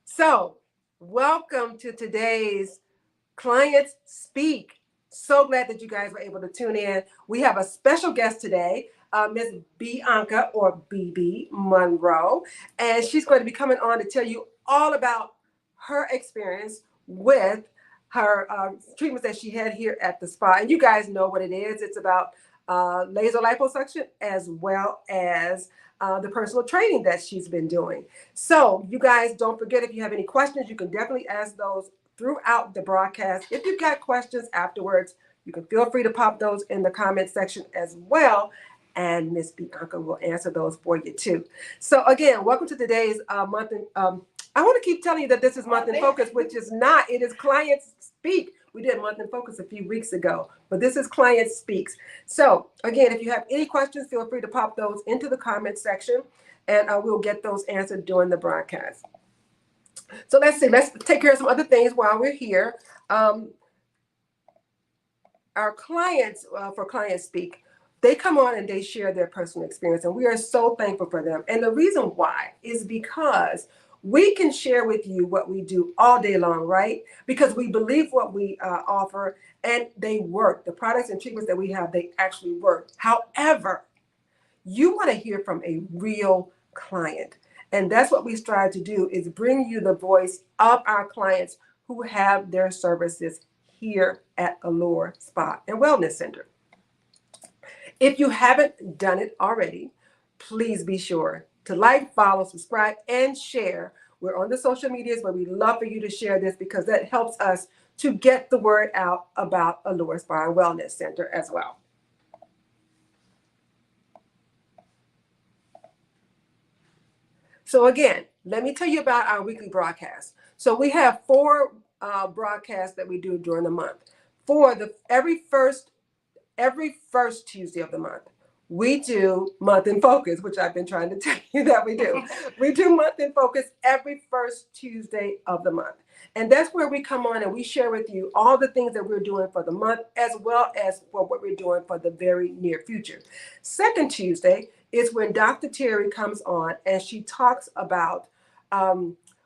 So, welcome to today's Clients Speak. So glad that you guys were able to tune in. We have a special guest today, Miss Bionca or BB Monroe, and she's going to be coming on to tell you all about her experience with her treatments that she had here at the spa. And you guys know what it is. It's about laser liposuction as well as the personal training that she's been doing. So you guys don't forget, if you have any questions, you can definitely ask those throughout the broadcast. If you've got questions afterwards, you can feel free to pop those in the comment section as well. And Miss Bionca will answer those for you too. So again, welcome to today's month. I want to keep telling you that this is Month in Focus, which is not. It is Clients Speak. We did Month in Focus a few weeks ago, but this is Client Speaks. So again, if you have any questions, feel free to pop those into the comment section, and we'll get those answered during the broadcast. So let's see. Let's take care of some other things while we're here. Our clients, for Client Speak, they come on and they share their personal experience, and we are so thankful for them. And the reason why is because we can share with you what we do all day long, right? Because we believe what we offer, and they work. The products and treatments that we have, they actually work. However, you want to hear from a real client. And that's what we strive to do, is bring you the voice of our clients who have their services here at Allure Spa and Wellness Center. If you haven't done it already, please be sure to like, follow, subscribe, and share. We're on the social medias, but we'd love for you to share this because that helps us to get the word out about Allure Spa and Wellness Center as well. So again, let me tell you about our weekly broadcast. So we have 4 broadcasts that we do during the month. For every first Tuesday of the month, we do Month in Focus, which I've been trying to tell you that we do. We do Month in Focus every first Tuesday of the month. And that's where we come on and we share with you all the things that we're doing for the month, as well as for what we're doing for the very near future. Second Tuesday is when Dr. Terry comes on and she talks about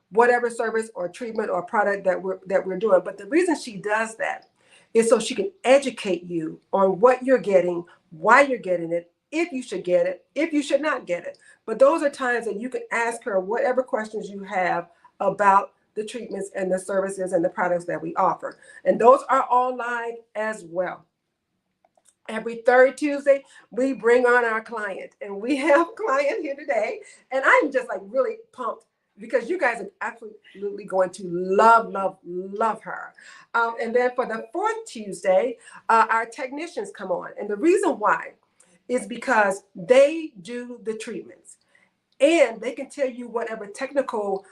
whatever service or treatment or product that we're doing. But the reason she does that is so she can educate you on what you're getting, why you're getting it, if you should get it, if you should not get it. But those are times that you can ask her whatever questions you have about the treatments and the services and the products that we offer. And those are all live as well. Every third Tuesday, we bring on our client, and we have a client here today. And I'm just like really pumped because you guys are absolutely going to love her. And then for the fourth Tuesday, our technicians come on. And the reason why is because they do the treatments. And they can tell you whatever technical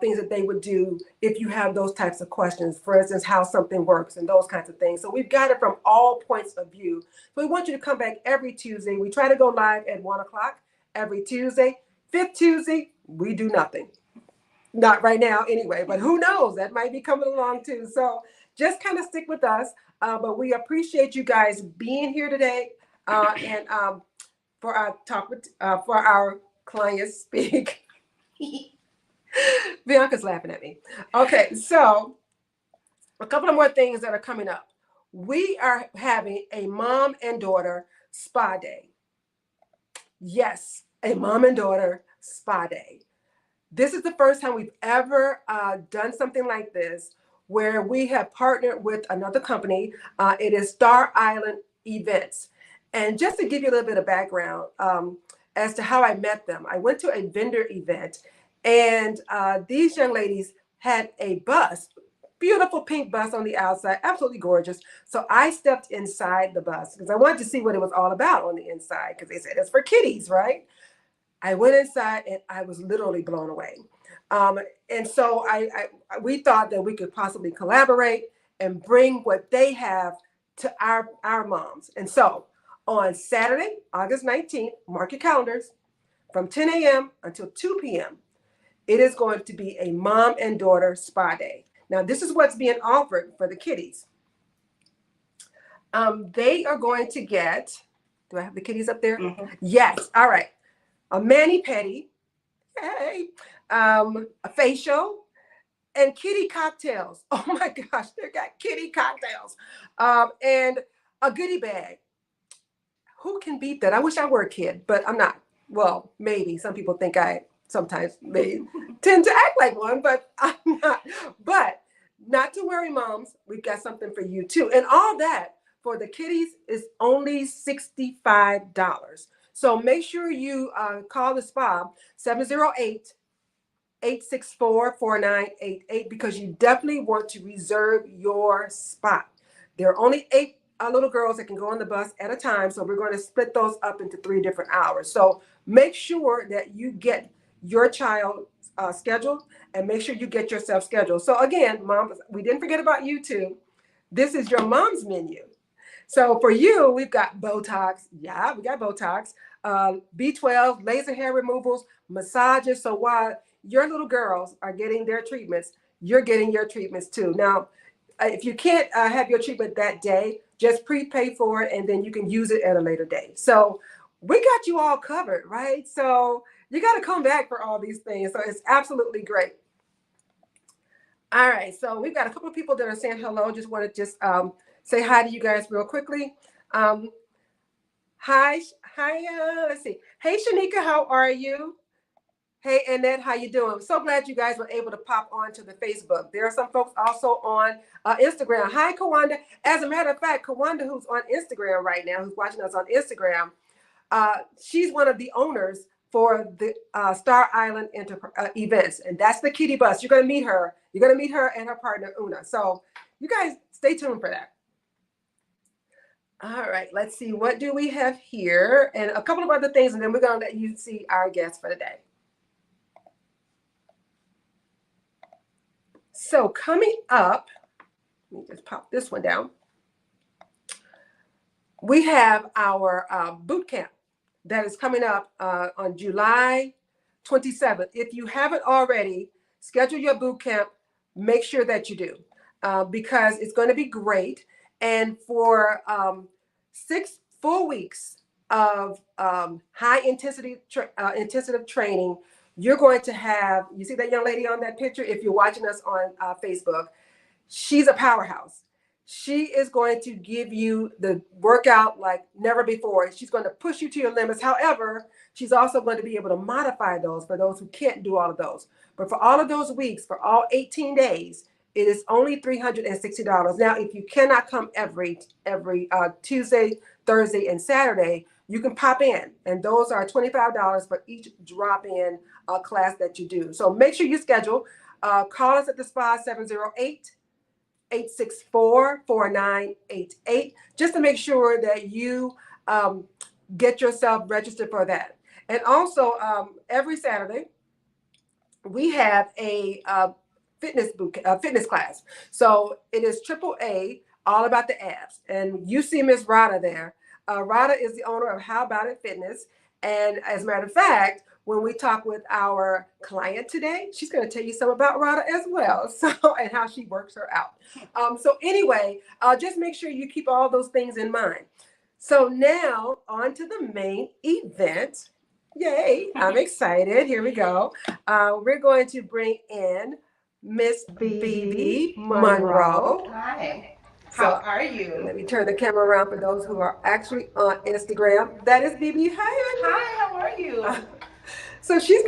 things that they would do if you have those types of questions. For instance, how something works and those kinds of things. So we've got it from all points of view. So we want you to come back every Tuesday. We try to go live at 1 o'clock every Tuesday. Fifth Tuesday, we do nothing. Not right now anyway, but who knows? That might be coming along too. So just kind of stick with us. But we appreciate you guys being here today. And for our talk with, for our Clients Speak. Bionca's laughing at me. Okay, so a couple of more things that are coming up. We are having a mom and daughter spa day. Yes, a mom and daughter spa day. This is the first time we've ever done something like this, where we have partnered with another company. It is Star Island Events. And just to give you a little bit of background as to how I met them, I went to a vendor event, and these young ladies had a bus, beautiful pink bus on the outside, absolutely gorgeous. So I stepped inside the bus because I wanted to see what it was all about on the inside, because they said it's for kiddies, right? I went inside and I was literally blown away. And so we thought that we could possibly collaborate and bring what they have to our moms. And so on Saturday, August 19th, mark your calendars, from 10 a.m. until 2 p.m., it is going to be a mom and daughter spa day. Now, this is what's being offered for the kiddies. They are going to get, do I have the kiddies up there? Mm-hmm. Yes. All right. A mani-pedi, hey, a facial, and kitty cocktails. Oh my gosh, they got kitty cocktails. And a goodie bag. Who can beat that? I wish I were a kid, but I'm not. Well, maybe some people think I sometimes may tend to act like one, but I'm not. But not to worry, moms. We've got something for you too. And all that for the kiddies is only $65. So make sure you call the spa 708 864-4988 because you definitely want to reserve your spot. There are only 8 little girls that can go on the bus at a time, so we're going to split those up into 3 different hours. So make sure that you get your child scheduled and make sure you get yourself scheduled. So again, mom, we didn't forget about you too. This is your mom's menu. So for you, we've got Botox. Yeah, we got Botox, B12, laser hair removals, massages. So while your little girls are getting their treatments, you're getting your treatments too. Now, if you can't have your treatment that day, just prepay for it and then you can use it at a later date. So we got you all covered, right? So you got to come back for all these things. So it's absolutely great. All right, so we've got a couple of people that are saying hello. Just want to say hi to you guys real quickly. Hi, let's see. Hey, Shanika, how are you? Hey, Annette, how you doing? I'm so glad you guys were able to pop on to the Facebook. There are some folks also on Instagram. Hi, Kawanda. As a matter of fact, Kawanda, who's on Instagram right now, who's watching us on Instagram, she's one of the owners for the Star Island events, and that's the kitty bus. You're going to meet her. You're going to meet her and her partner, Una. So you guys stay tuned for that. All right, let's see. What do we have here? And a couple of other things, and then we're going to let you see our guests for the day. So coming up, let me just pop this one down. We have our boot camp that is coming up on July 27th. If you haven't already, schedule your boot camp. Make sure that you do because it's going to be great. And for 6 full weeks of high intensity intensive training, you're going to have, you see that young lady on that picture? If you're watching us on Facebook, she's a powerhouse. She is going to give you the workout like never before. She's going to push you to your limits. However, she's also going to be able to modify those for those who can't do all of those. But for all of those weeks, for all 18 days, it is only $360. Now, if you cannot come every Tuesday, Thursday, and Saturday, you can pop in. And those are $25 for each drop-in class that you do. So make sure you schedule. Call us at the spa 708-864-4988 just to make sure that you get yourself registered for that. And also every Saturday we have a fitness class. So it is AAA, all about the abs. And you see Miss Rada there. Rada is the owner of How About It Fitness. And as a matter of fact, when we talk with our client today, she's going to tell you some about Rada as well. So, and how she works her out. So anyway, just make sure you keep all those things in mind. So now on to the main event. Yay, I'm excited. Here we go. We're going to bring in Miss Bibi Monroe. Hi. How are you? Let me turn the camera around for those who are actually on Instagram. That is Bibi. Hi. Hi, how are you? So she's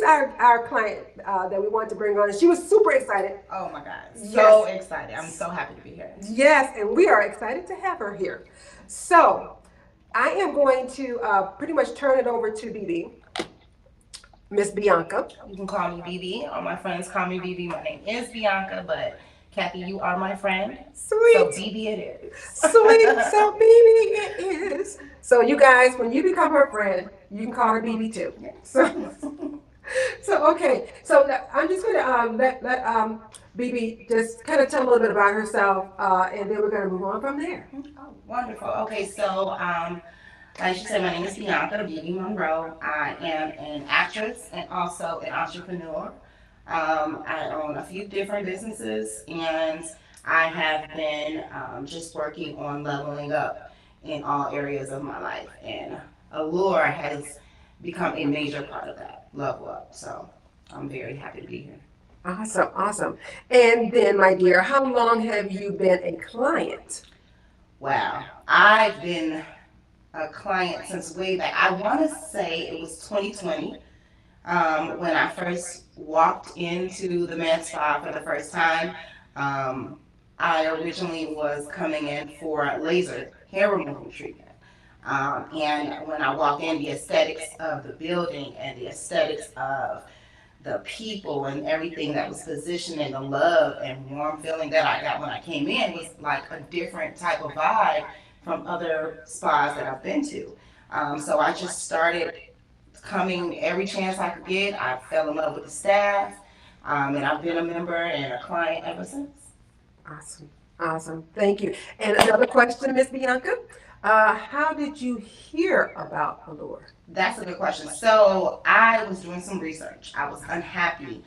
our client that we wanted to bring on. She was super excited. Oh my God. So excited. I'm so happy to be here. Yes, and we are excited to have her here. So I am going to pretty much turn it over to Bibi. Miss Bionca. You can call me BB, or my friends call me BB. My name is Bionca, but Kathy, you are my friend. Sweet. So BB it is. Sweet. So BB it is. So you guys, when you become her friend, you can call her BB too. So okay. So I'm just going to let BB just kind of tell a little bit about herself, and then we're going to move on from there. Oh, wonderful. Okay, so like she said, my name is Bionca Bibi Monroe. I am an actress and also an entrepreneur. I own a few different businesses, and I have been just working on leveling up in all areas of my life. And Allure has become a major part of that level up. So I'm very happy to be here. Awesome, awesome. And then, my dear, how long have you been a client? Wow, I've been a client since way back. I want to say it was 2020 when I first walked into the med spa for the first time. Um, I originally was coming in for laser hair removal treatment. And when I walked in, the aesthetics of the building and the aesthetics of the people and everything that was positioned and the love and warm feeling that I got when I came in was like a different type of vibe from other spas that I've been to. So I just started coming every chance I could get. I fell in love with the staff, and I've been a member and a client ever since. Awesome, awesome. Thank you. And another question, Miss Bianca. How did you hear about Allure? That's a good question. So I was doing some research. I was unhappy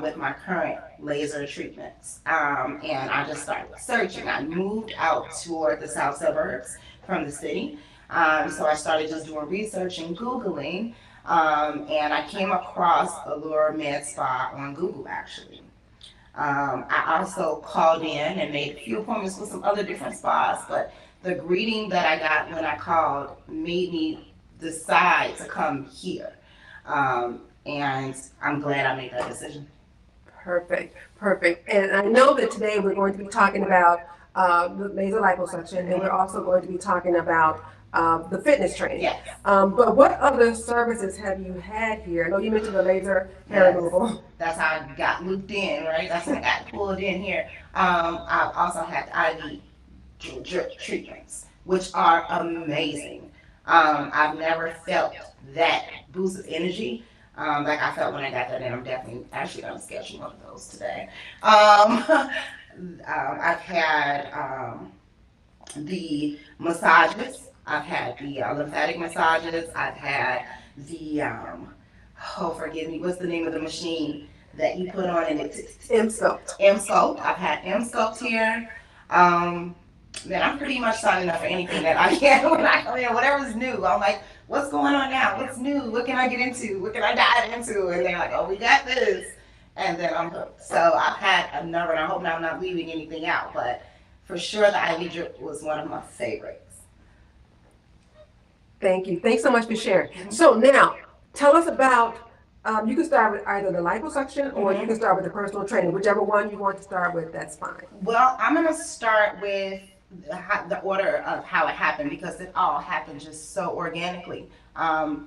with my current laser treatments, and I just started searching. I moved out toward the south suburbs from the city, so I started just doing research and googling, and I came across Allure Med Spa on Google actually. I also called in and made a few appointments with some other different spas, but the greeting that I got when I called made me decide to come here. And I'm glad I made that decision. Perfect, perfect. And I know that today we're going to be talking about the laser liposuction, and we're also going to be talking about the fitness training. Yes. But what other services have you had here? I know you mentioned the laser hair Yes. removal. That's how I got looped in, right? That's how I got pulled in here. I've also had IV drip treatments, which are amazing. I've never felt that boost of energy like I felt when I got that, and I'm definitely actually going to schedule one of those today. I've had the massages. I've had the lymphatic massages. I've had the oh, forgive me, what's the name of the machine that you put on and it Insult. M sculpt. I've had M sculpt here. Um, Man, I'm pretty much signing up for anything that I can when I come in, whatever's new. I'm like, what's going on now? What's new? What can I get into? What can I dive into? And they're like, oh, we got this. And then I'm hooked. So I've had a number, and I hope now I'm not leaving anything out, but for sure the IV drip was one of my favorites. Thank you. Thanks so much for sharing. Mm-hmm. So now, tell us about. You can start with either the liposuction or you Mm-hmm. can start with the personal training. Whichever one you want to start with, that's fine. Well, I'm gonna start with the order of how it happened because it all happened just so organically. I've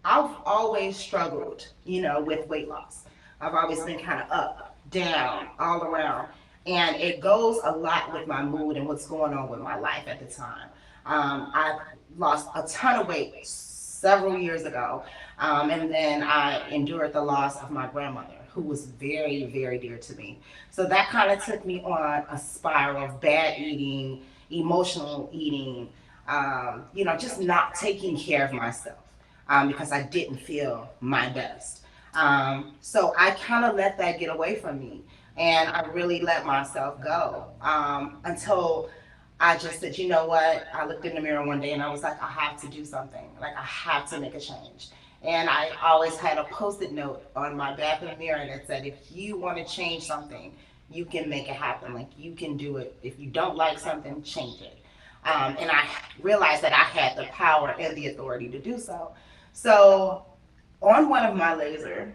always struggled, with weight loss. I've always been kind of up, down, all around, and it goes a lot with my mood and what's going on with my life at the time. I've lost a ton of weight several years ago, and then I endured the loss of my grandmother, who was very, very dear to me. So that kind of took me on a spiral of bad eating, emotional eating, just not taking care of myself because I didn't feel my best. So I kind of let that get away from me. And I really let myself go until I just said, you know what? I looked in the mirror one day and I was like, I have to do something. Like, I have to make a change. And I always had a post-it note on my bathroom mirror that said, if you want to change something, you can make it happen. Like, you can do it. If you don't like something, change it. And I realized that I had the power and the authority to do so. So on one of my laser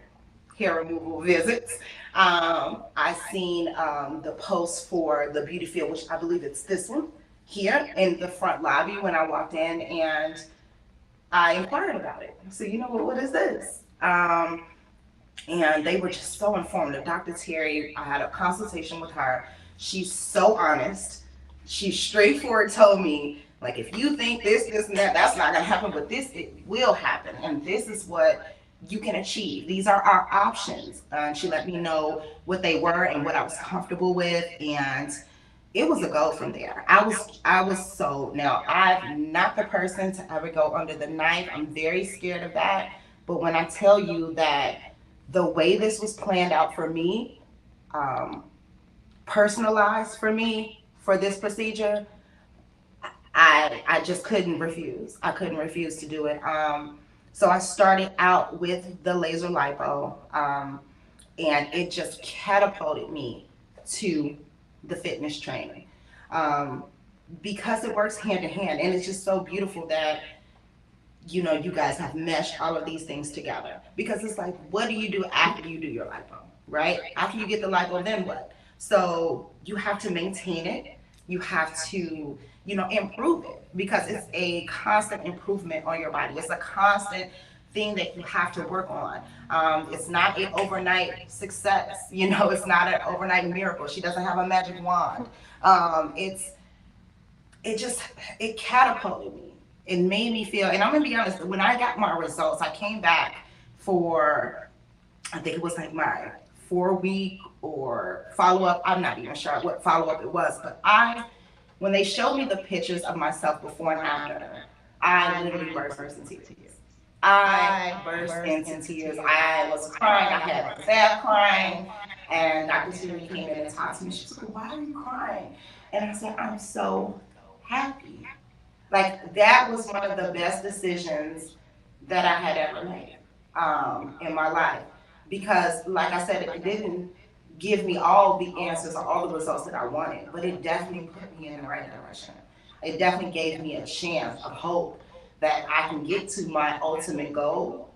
hair removal visits, I seen the post for the BeautiFill, which I believe it's this one here in the front lobby when I walked in, and I inquired about it. So, what is this? And they were just so informative. Dr. Terry, I had a consultation with her. She's so honest. She straightforward told me, like, if you think this, and that, that's not going to happen, but this, it will happen. And this is what you can achieve. These are our options. And she let me know what they were and what I was comfortable with. And it was a go from there. I was so now I'm not the person to ever go under the knife. I'm very scared of that. But when I tell you that the way this was planned out for me, um, personalized for me for this procedure, I just couldn't refuse. I couldn't refuse to do it. So I started out with the laser lipo. and it just catapulted me to the fitness training. Um, because it works hand in hand, and it's just so beautiful that you guys have meshed all of these things together, because it's like, what do you do after you do your lipo, right? After you get the lipo, then what? So you have to maintain it. You have to, improve it, because it's a constant improvement on your body. It's a constant thing that you have to work on. It's not an overnight success. It's not an overnight miracle. She doesn't have a magic wand. It's it just it catapulted me. It made me feel, and I'm gonna be honest, when I got my results, I came back for, I think it was like my 4 week or follow up. I'm not even sure what follow up it was, but when they showed me the pictures of myself before and after, I literally burst into tears. I burst into tears. I was crying. I had staff crying, and Dr. Siri came in and talked to me. She was like, "Why are you crying?" And I said, "I'm so happy." Like, that was one of the best decisions that I had ever made in my life, because, like I said, it didn't give me all the answers or all the results that I wanted, but it definitely put me in the right direction. It definitely gave me a chance of hope that I can get to my ultimate goal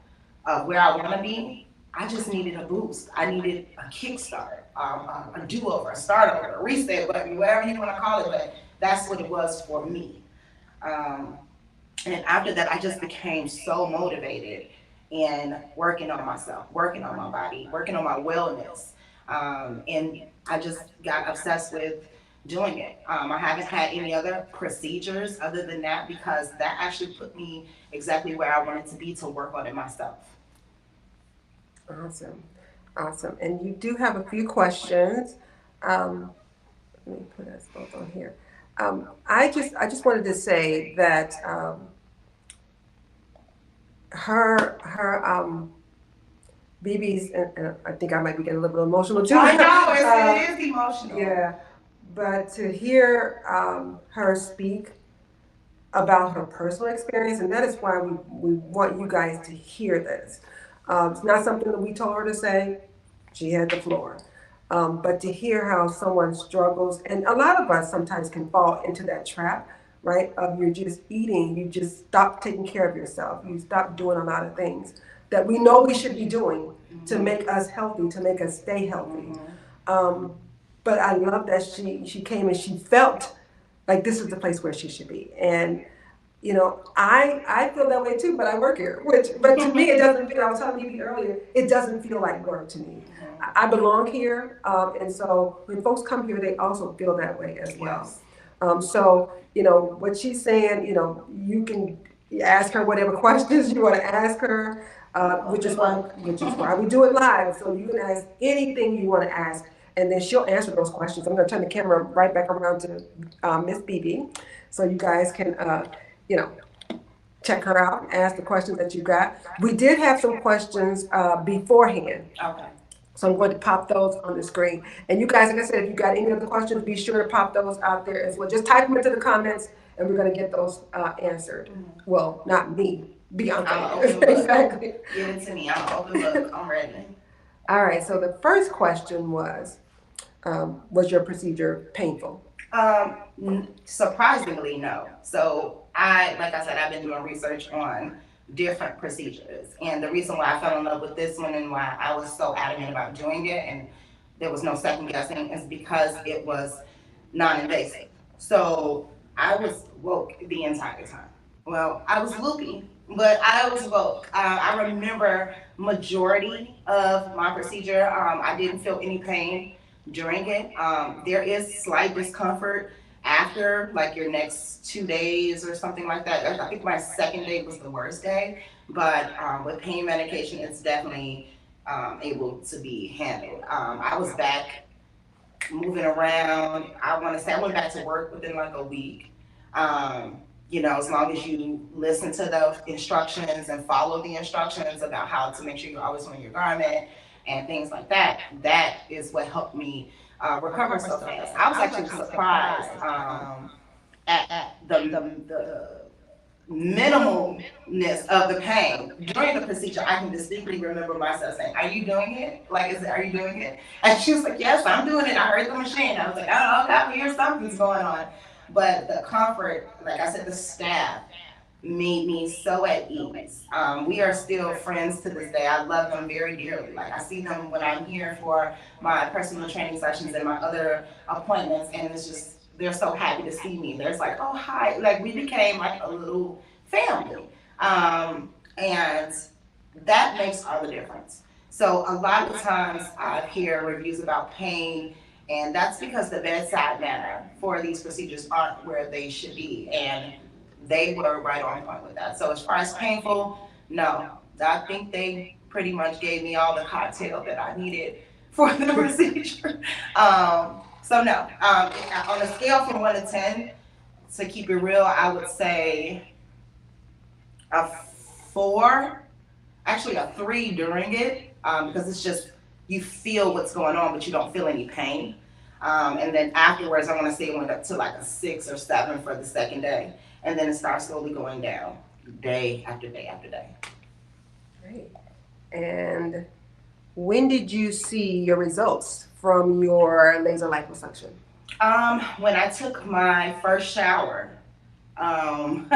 of where I want to be. I just needed a boost. I needed a kickstart, a do-over, a start over, a reset button, whatever you want to call it. But that's what it was for me. Um, and after that, I just became so motivated in working on myself, working on my body, working on my wellness. And I just got obsessed with doing it. I haven't had any other procedures other than that, because that actually put me exactly where I wanted to be to work on it myself. Awesome. Awesome. And you do have a few questions. Um, Let me put us both on here. I just wanted to say that her BB's, and I think I might be getting a little bit emotional too. I know, it is emotional. Yeah, but to hear her speak about her personal experience, and that is why we want you guys to hear this. It's not something that we told her to say. She had the floor. But to hear how someone struggles, and a lot of us sometimes can fall into that trap, right? Of you're just eating, you just stop taking care of yourself, you stop doing a lot of things that we know we should be doing to make us healthy, to make us stay healthy. Um, but I love that she came and she felt like this is the place where she should be. And I feel that way too, but I work here. But to me, it doesn't feel. I was telling you earlier, it doesn't feel like work to me. I belong here, and so when folks come here, they also feel that way as well. Yes. So what she's saying, you can ask her whatever questions you want to ask her, which is why we do it live. So you can ask anything you want to ask, and then she'll answer those questions. I'm going to turn the camera right back around to Miss BB, so you guys can you know, check her out, ask the questions that you got. We did have some questions beforehand. Okay. So I'm going to pop those on the screen. And you guys, like I said, if you got any other questions, be sure to pop those out there as well. Just type them into the comments and we're going to get those answered. Well, not me, I'm Bionca. an open book. Exactly. Give it to me. I'm an open book. I'm ready. All right, so the first question was your procedure painful? Surprisingly, no. So like I said, I've been doing research on different procedures, and the reason why I fell in love with this one and why I was so adamant about doing it, and there was no second guessing, is because it was non-invasive. So I was woke the entire time. Well, I was loopy, but I was woke. I remember majority of my procedure. I didn't feel any pain during it. There is slight discomfort after, like, your next 2 days or something like that. I think my second day was the worst day, but with pain medication, it's definitely able to be handled. I was back moving around. I want to say I went back to work within like a week. As long as you listen to the instructions and follow the instructions about how to make sure you're always wearing your garment and things like that, that is what helped me recover so fast. I was actually surprised at the minimalness of the pain during the procedure. I can distinctly remember myself saying, "Are you doing it? Like, are you doing it?" And she was like, "Yes, I'm doing it. I heard the machine." I was like, "Oh, okay, I hear something's going on." But the comfort, like I said, the staff made me so at ease. We are still friends to this day. I love them very dearly. Like, I see them when I'm here for my personal training sessions and my other appointments, and it's just they're so happy to see me. There's like, "Oh, hi!" Like, we became like a little family, and that makes all the difference. So a lot of times I hear reviews about pain, and that's because the bedside manner for these procedures aren't where they should be. And they were right on point with that. So as far as painful, no. I think they pretty much gave me all the cocktail that I needed for the procedure. So no. On a scale from 1 to 10, to keep it real, I would say a 4, actually a 3 during it, because it's just you feel what's going on, but you don't feel any pain. And then afterwards, I want to say it went up to like a 6 or 7 for the second day, and then it starts slowly going down, day after day after day. Great. And when did you see your results from your laser liposuction? When I took my first shower, I'm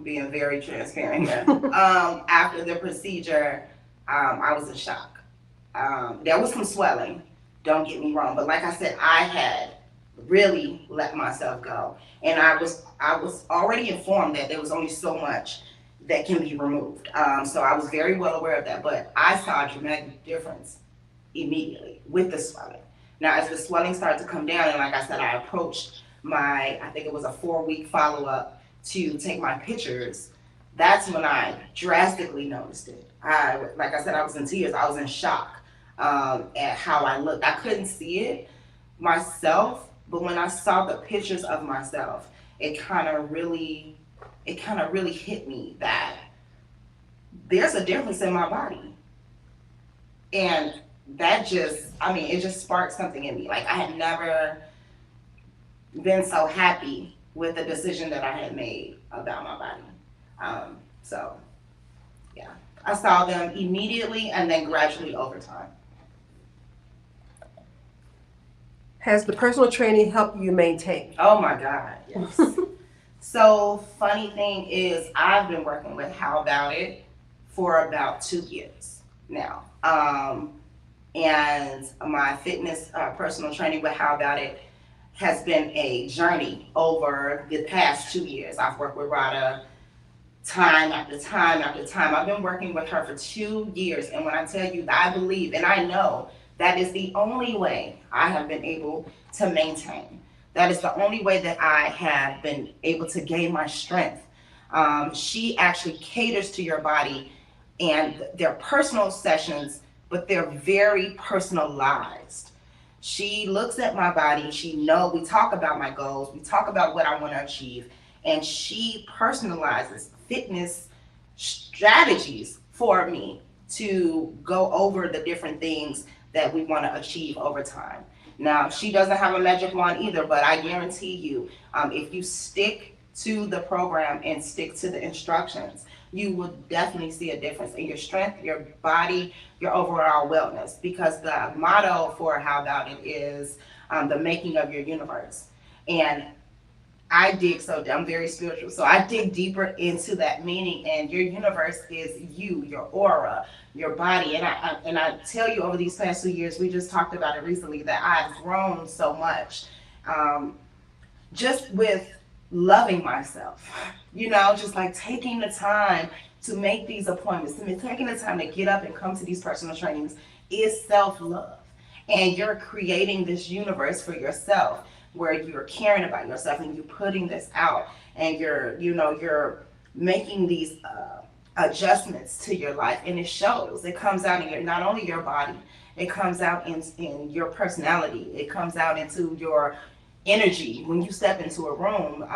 being very transparent here. After the procedure, I was in shock. There was some swelling, don't get me wrong, but like I said, I had really let myself go, and I was already informed that there was only so much that can be removed. So I was very well aware of that, but I saw a dramatic difference immediately with the swelling. Now, as the swelling started to come down, and like I said, I approached I think it was a 4-week follow up to take my pictures. That's when I drastically noticed it. Like I said, I was in tears. I was in shock at how I looked. I couldn't see it myself, but when I saw the pictures of myself, it kind of really hit me that there's a difference in my body. And that it just sparked something in me. Like, I had never been so happy with the decision that I had made about my body. So, yeah, I saw them immediately and then gradually over time. Has the personal training helped you maintain? Oh my God, yes. So, funny thing is, I've been working with How About It for about 2 years now. And my fitness personal training with How About It has been a journey over the past 2 years. I've worked with Rada time after time after time. I've been working with her for 2 years, and when I tell you that I believe and I know that is the only way I have been able to maintain. That is the only way that I have been able to gain my strength. She actually caters to your body, and they're personal sessions, but they're very personalized. She looks at my body. We talk about my goals. We talk about what I want to achieve, and she personalizes fitness strategies for me to go over the different things that we want to achieve over time. Now, she doesn't have a magic wand either, but I guarantee you, if you stick to the program and stick to the instructions, you will definitely see a difference in your strength, your body, your overall wellness. Because the motto for How About It is the making of your universe. And I'm very spiritual, so I dig deeper into that meaning, and your universe is you, your aura, your body. And I tell you, over these past 2 years, we just talked about it recently, that I've grown so much, just with loving myself, just like taking the time to make these appointments, taking the time to get up and come to these personal trainings is self-love. And you're creating this universe for yourself, where you're caring about yourself and you're putting this out, and you're making these adjustments to your life, and it shows. It comes out in not only your body, it comes out in your personality. It comes out into your energy when you step into a room.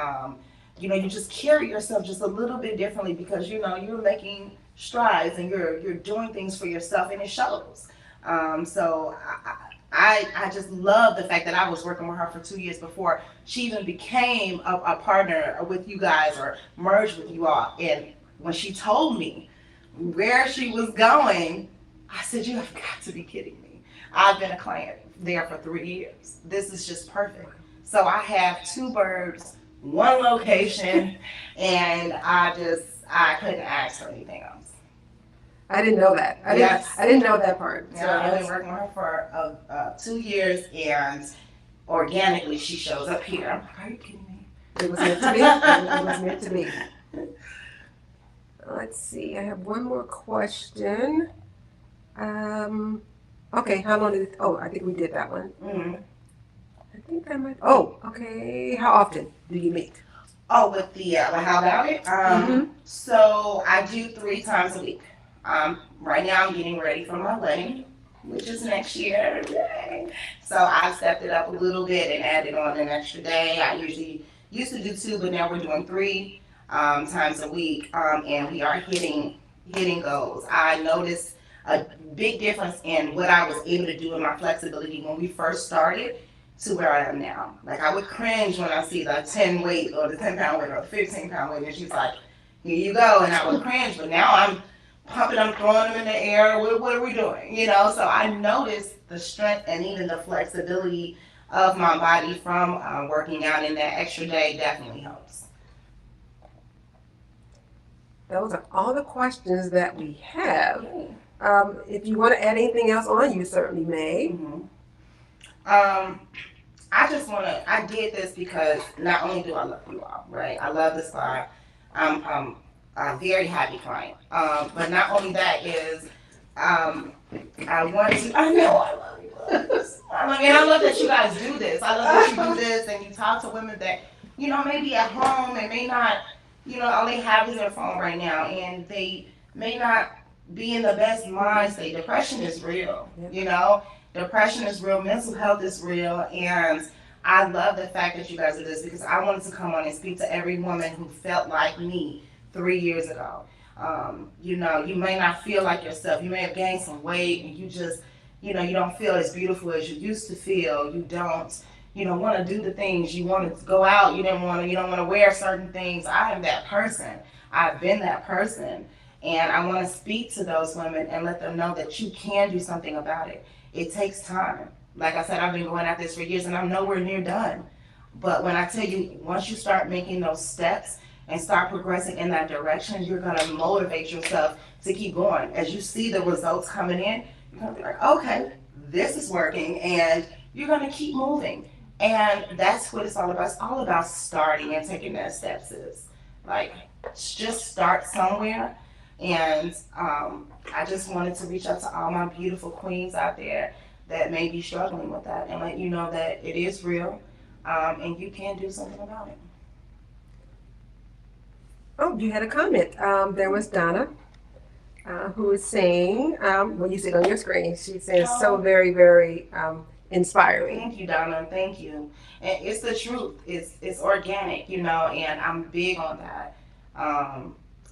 You just carry yourself just a little bit differently, because you're making strides and you're doing things for yourself, and it shows. So I just love the fact that I was working with her for 2 years before she even became a partner with you guys or merged with you all. And when she told me where she was going, I said, you have got to be kidding me. I've been a client there for 3 years. This is just perfect. So I have two birds, one location, and I couldn't ask for anything else. I didn't know that. Yes. I didn't know that part. So Yeah, I've been that's, working with her for 2 years, and organically she shows up here. I'm like, are you kidding me? it was meant to be. It was meant to be. Let's see. I have one more question. Okay. How long did it? Oh, I think we did that one. Mm-hmm. I think that might. Oh, okay. How often do you meet? Oh, with the how about it? So I do 3 times a week. Right now I'm getting ready for my wedding, which is next year. Yay. So I've stepped it up a little bit and added on an extra day. I usually used to do 2, but now we're doing 3 times a week, and we are hitting goals. I noticed a big difference in what I was able to do in my flexibility when we first started to where I am now. Like I would cringe when I see the 10 weight or the 10-pound weight or the 15-pound weight, and she's like, "Here you go," and I would cringe. But now I'm pumping them, throwing them in the air. What are we doing? You know. So I noticed the strength and even the flexibility of my body from working out, and that extra day definitely helps. Those are all the questions that we have. If you want to add anything else on, you certainly may. Mm-hmm. I just want to. I did this because not only do I love you all, right? I love this spot. I'm a very happy client. But not only that is, I want to. I know I love you. I love that you guys do this. I love that you do this and you talk to women that maybe at home and may not, all they have is their phone right now, and they may not be in the best mind state. Depression is real. Depression is real, mental health is real, and I love the fact that you guys do this because I wanted to come on and speak to every woman who felt like me 3 years ago. You may not feel like yourself. You may have gained some weight and you just, you don't feel as beautiful as you used to feel. You don't, want to do the things. You want to go out. You don't want to wear certain things. I am that person. I've been that person. And I want to speak to those women and let them know that you can do something about it. It takes time. Like I said, I've been going at this for years and I'm nowhere near done. But when I tell you, once you start making those steps and start progressing in that direction, you're going to motivate yourself to keep going. As you see the results coming in, you're going to be like, okay, this is working, and you're going to keep moving. And that's what it's all about. It's all about starting and taking that steps. Like, just start somewhere. And I just wanted to reach out to all my beautiful queens out there that may be struggling with that and let you know that it is real, and you can do something about it. Oh, you had a comment. There was Donna, who is saying, well, you see it on your screen, she says, so very, very inspiring. Thank you, Donna. Thank you. And it's the truth. It's organic, and I'm big on that.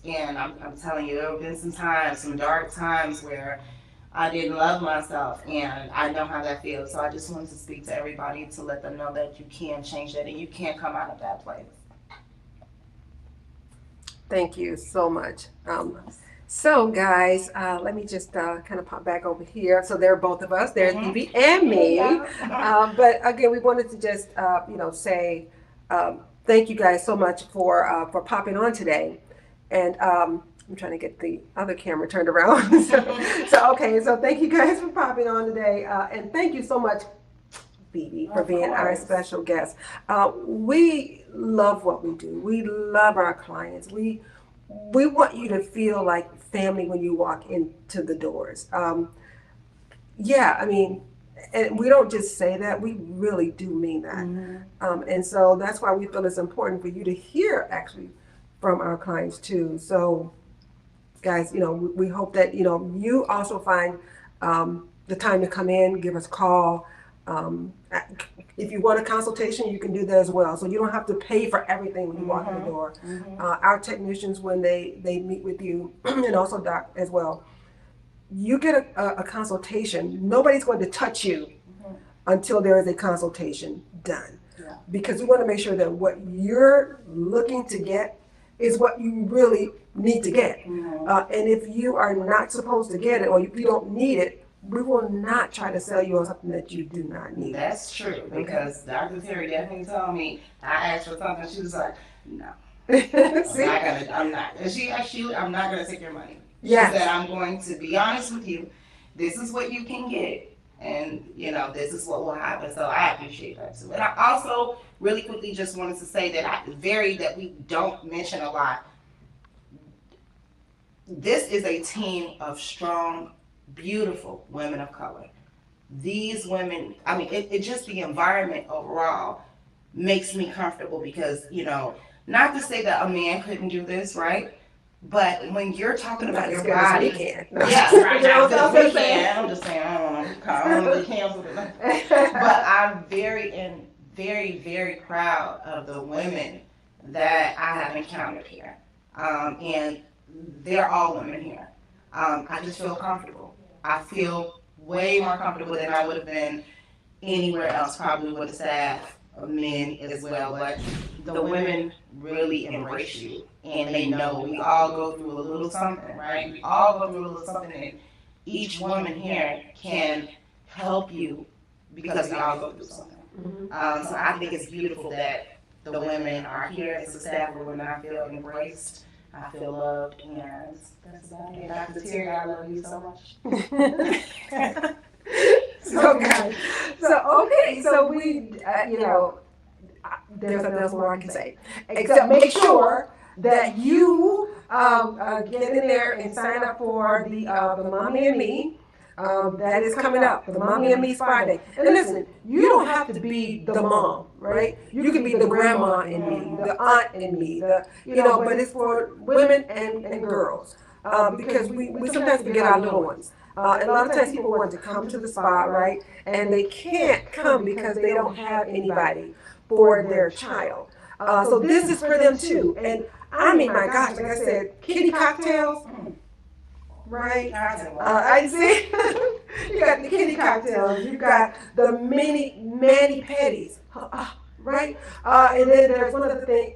And I'm telling you, there have been some dark times where I didn't love myself, and I know how that feels. So I just wanted to speak to everybody to let them know that you can change that and you can come out of that place. Thank you so much. So guys, let me just kind of pop back over here. So there are both of us. There's Evie and me. But again, we wanted to just say thank you guys so much for popping on today. And I'm trying to get the other camera turned around. So thank you guys for popping on today. And thank you so much, Phoebe, for being our special guest. We love what we do. We love our clients. We want you to feel like family when you walk into the doors. And we don't just say that, we really do mean that. And so that's why we feel it's important for you to hear actually from our clients too. So guys, we hope that, you also find the time to come in, give us a call. If you want a consultation, you can do that as well. So you don't have to pay for everything when you walk in the door. Our technicians, when they meet with you, and also Doc as well, you get a consultation. Nobody's going to touch you until there is a consultation done. Yeah. Because we want to make sure that what you're looking to get is what you really need to get. And if you are not supposed to get it or if you don't need it, we will not try to sell you on something that you do not need. That's true, because Dr. Terry definitely told me, I asked for something, she was like, no. See? I'm not. And I'm not gonna take your money. She Yes. said, I'm going to be honest with you. This is what you can get, and this is what will happen. So I appreciate that too. And I also really quickly just wanted to say that that we don't mention a lot. This is a team of strong, beautiful women of color. These women, I mean, it just the environment overall makes me comfortable because, not to say that a man couldn't do this, right? But when you're talking about your body, can. yeah, right now, we can. I'm just saying, I don't want to cancel it. But I'm very, very proud of the women that I have encountered here. And they're all women here. I just feel comfortable. I feel way more comfortable than I would have been anywhere else, probably with the staff of men as well. But the women really embrace you, and they know we all go through a little something, right? We all go through a little something, and each woman here can help you because we all go through something. So I think it's beautiful that the women are here as a staff of women. I feel embraced. I feel loved, and that's about it. Dr. Terry, I love you so much. So we, there's nothing else more I can say. Except make sure that you get in there and sign up for the Mommy and Me. That is coming up, the Mommy and Me Spa Day. And listen, you don't have to be the mom, right? You can be the grandma in me, the aunt in me, but it's for women and girls. Because we sometimes forget our little ones. And a lot of times people want to come to the spa, right? And they can't come because they don't have anybody for their child. So this is for them too. And I mean, my gosh, like I said, kitty cocktails. Right? I see. You got the kitty cocktails. You got the mani pedis. Right? And then there's one other thing,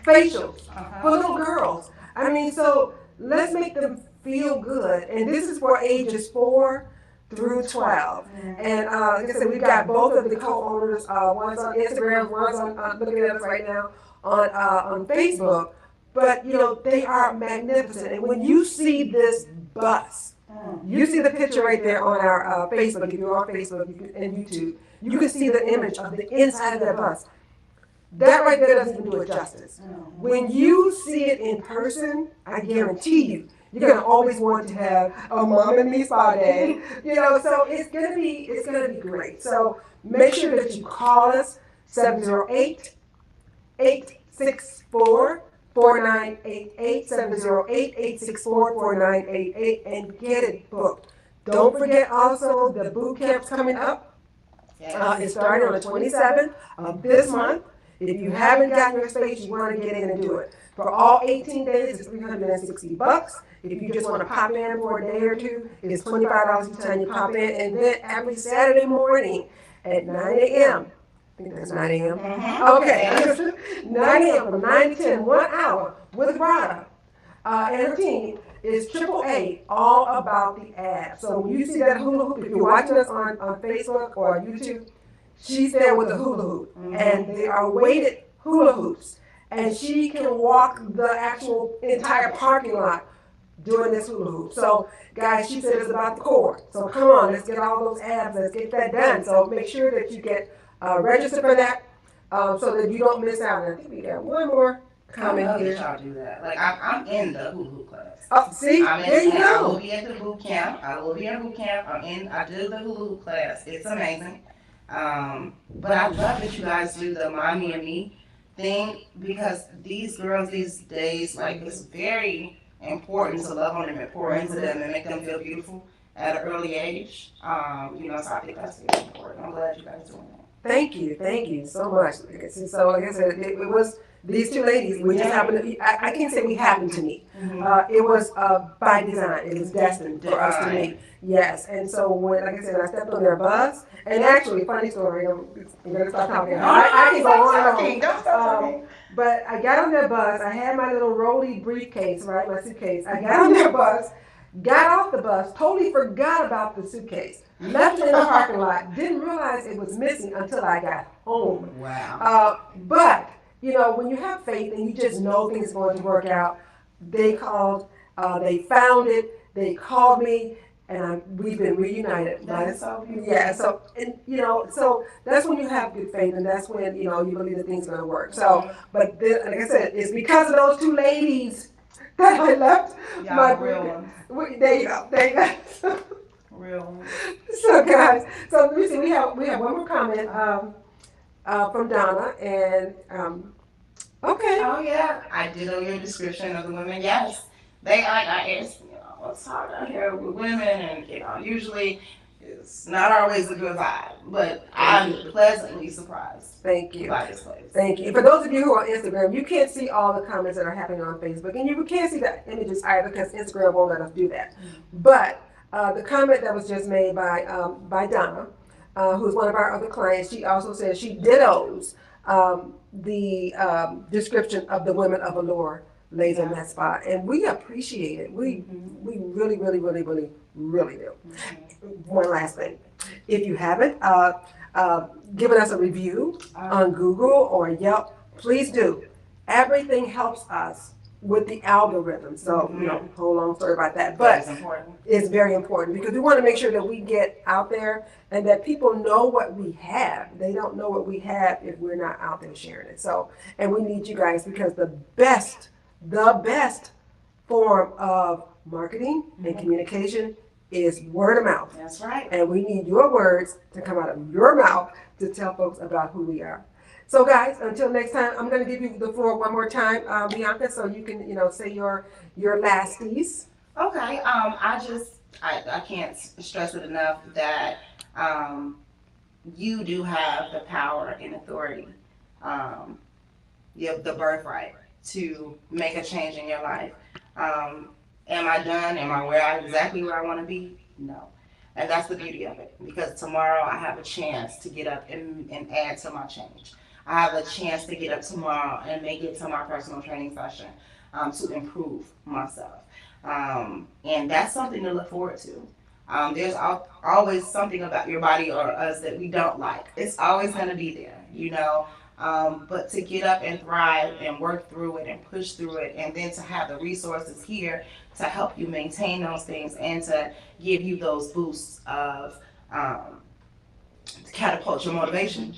facials for little girls. I mean, so let's make them feel good. And this is for ages 4 through 12. And like I said, we've got both of the co-owners. One's on Instagram, one's on looking at us right now on Facebook. But they are magnificent. And when you see this bus, you see the picture right there on our Facebook. If you're on Facebook and YouTube, you can see the image of the inside of that bus. That right there doesn't even do it justice. When you see it in person, I guarantee you're gonna always want to have a Mom and Me Spa Day. So it's gonna be great. So make sure that you call us 708-864 4988 708-864-4988 and get it booked. Don't forget also the boot camp's coming up. It's starting on the 27th of this month. If you haven't gotten your space, you want to get in and do it. For all 18 days, it's $360. If you just want to pop in for a day or two, it's $25 each time you pop in. And then every Saturday morning at 9 a.m., I think that's 9 a.m. Okay. 9 a.m. from 9 to 10, 1 hour with Rada and her team is AAA, all about the abs. So when you see that hula hoop, if you're watching us on Facebook or YouTube, she's there with a hula hoop. And they are weighted hula hoops. And she can walk the actual entire parking lot doing this hula hoop. So, guys, she said it's about the core. So come on, let's get all those abs, let's get that done. So make sure that you get register for that so that you don't miss out. And I think we got one more comment here. Y'all do that. Like I'm in the hula hoop class. Oh, see, there you I will go. be at the boot camp. I do the hula hoop class. It's amazing. But I love that you guys do the Mommy and Me thing because these girls these days, like it's very important to love on them and pour into them and make them feel beautiful at an early age. So I think that's very important. I'm glad you guys are doing that. Thank you so much. So like I said, it was these two ladies, we just happened to, I can't say we happened to meet. Mm-hmm. It was by design. It was destined for us to Divine. meet. Yes. And so when, like I said, I stepped on their bus, and actually, funny story, I'm going to stop talking. I can go on and on. Don't stop talking. But I got on their bus. I had my little rolly briefcase, right, my suitcase. I got on their bus, got off the bus, totally forgot about the suitcase, left it in the parking lot, didn't realize it was missing until I got home. Wow. But, you know, when you have faith and you just know things are going to work out, they called, they found it, they called me, and we've been reunited. That is so beautiful. Yeah, so, and, you know, so that's when you have good faith, and that's when, you know, you believe that things are going to work. So, but then, like I said, it's because of those two ladies that I left. Y'all real ones. There you go. There you go. Real ones. So guys, so let me see. We have one more comment from Donna, and okay. Oh yeah, I did know your description of the women. Yes, they I it's, you know, it's hard out here with women, and you know, usually it's not always a good vibe. But I'm pleasantly surprised. Thank you. By this place. Thank you. For those of you who are on Instagram, you can't see all the comments that are happening on Facebook, and you can't see the images either because Instagram won't let us do that. But the comment that was just made by Donna, who's one of our other clients, she also says she dittos the description of the women of Allure laser med spa, and we appreciate it. We really, really, really, really, really do. One last thing, if you haven't given us a review on Google or Yelp, please do. Everything helps us with the algorithm. So, you know, whole long story about that. But it's very important because we want to make sure that we get out there and that people know what we have. They don't know what we have if we're not out there sharing it. So, and we need you guys because the best form of marketing and communication is word of mouth. That's right. And we need your words to come out of your mouth to tell folks about who we are. So guys, until next time, I'm going to give you the floor one more time, Bionca, so you can, you know, say your lasties. Okay. I can't stress it enough that you do have the power and authority. You have the birthright to make a change in your life. Am I done? Am I exactly where I want to be? No. And that's the beauty of it, because tomorrow I have a chance to get up and add to my change. I have a chance to get up tomorrow and make it to my personal training session to improve myself. And that's something to look forward to. There's always something about your body or us that we don't like. It's always going to be there, you know. But to get up and thrive and work through it and push through it, and then to have the resources here to help you maintain those things and to give you those boosts of catapult your motivation,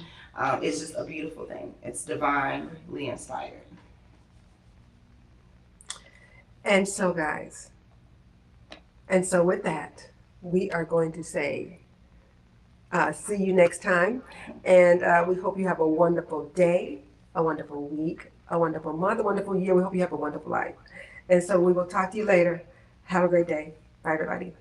it's just a beautiful thing. It's divinely inspired. And so guys, and so with that, we are going to say, see you next time. And we hope you have a wonderful day, a wonderful week, a wonderful month, a wonderful year. We hope you have a wonderful life. And so we will talk to you later. Have a great day. Bye, everybody.